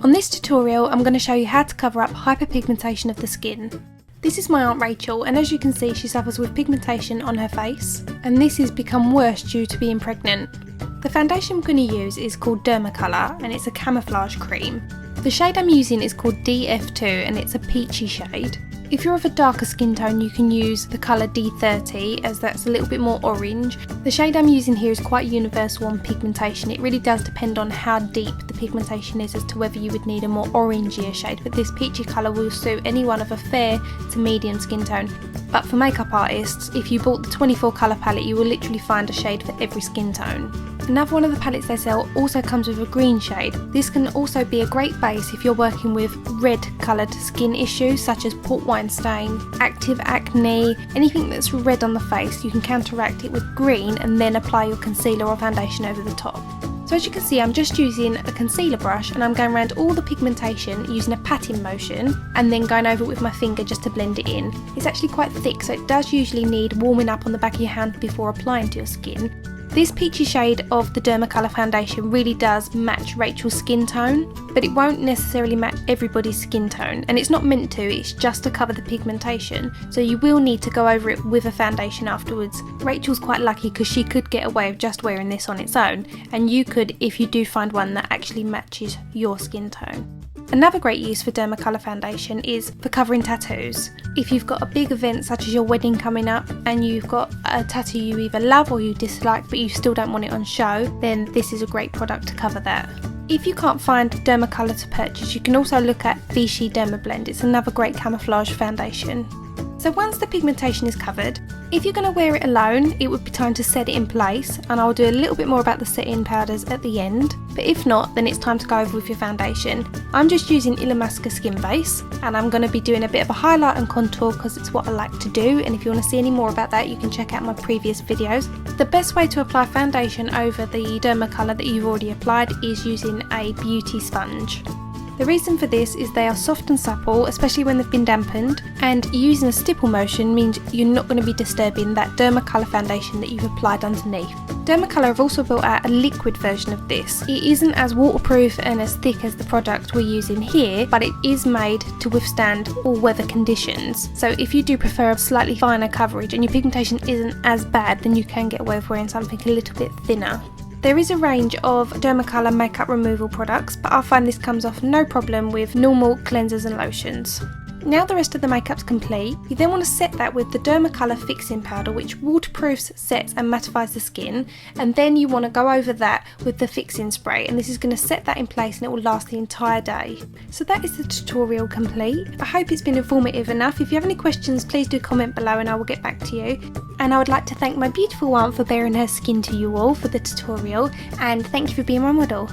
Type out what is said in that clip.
On this tutorial I'm going to show you how to cover up hyperpigmentation of the skin. This is my Aunt Rachel, and as you can see she suffers with pigmentation on her face, and this has become worse due to being pregnant. The foundation I'm going to use is called Dermacolor and it's a camouflage cream. The shade I'm using is called DF2 and it's a peachy shade. If you're of a darker skin tone you can use the colour D30 as that's a little bit more orange. The shade I'm using here is quite universal on pigmentation. It really does depend on how deep the pigmentation is as to whether you would need a more orangier shade, but this peachy colour will suit anyone of a fair to medium skin tone. But for makeup artists, if you bought the 24 colour palette you will literally find a shade for every skin tone. Another one of the palettes they sell also comes with a green shade. This can also be a great base if you're working with red coloured skin issues such as port wine stain, active acne, anything that's red on the face. You can counteract it with green and then apply your concealer or foundation over the top. So as you can see I'm just using a concealer brush and I'm going around all the pigmentation using a patting motion and then going over it with my finger just to blend it in. It's actually quite thick so it does usually need warming up on the back of your hand before applying to your skin. This peachy shade of the Dermacolor foundation really does match Rachel's skin tone, but it won't necessarily match everybody's skin tone, and it's not meant to, it's just to cover the pigmentation, so you will need to go over it with a foundation afterwards. Rachel's quite lucky because she could get away with just wearing this on its own, and you could if you do find one that actually matches your skin tone. Another great use for Dermacolor foundation is for covering tattoos. If you've got a big event such as your wedding coming up and you've got a tattoo you either love or you dislike but you still don't want it on show, then this is a great product to cover that. If you can't find Dermacolor to purchase, you can also look at Peachy Derma Blend. It's another great camouflage foundation. So once the pigmentation is covered, if you're going to wear it alone, it would be time to set it in place, and I'll do a little bit more about the setting powders at the end, but if not, then it's time to go over with your foundation. I'm just using Illamasqua Skin Base, and I'm going to be doing a bit of a highlight and contour because it's what I like to do, and if you want to see any more about that you can check out my previous videos. The best way to apply foundation over the Dermacolor that you've already applied is using a beauty sponge. The reason for this is they are soft and supple, especially when they've been dampened, and using a stipple motion means you're not going to be disturbing that Dermacolor foundation that you've applied underneath. Dermacolor have also built out a liquid version of this. It isn't as waterproof and as thick as the product we're using here, but it is made to withstand all weather conditions. So if you do prefer a slightly finer coverage and your pigmentation isn't as bad, then you can get away with wearing something a little bit thinner. There is a range of Dermacolor makeup removal products, but I find this comes off no problem with normal cleansers and lotions. Now the rest of the makeup's complete, you then want to set that with the Dermacolor Fixing Powder, which waterproofs, sets and mattifies the skin, and then you want to go over that with the fixing spray, and this is going to set that in place and it will last the entire day. So that is the tutorial complete. I hope it's been informative enough. If you have any questions please do comment below and I will get back to you. And I would like to thank my beautiful aunt for bearing her skin to you all for the tutorial, and thank you for being my model.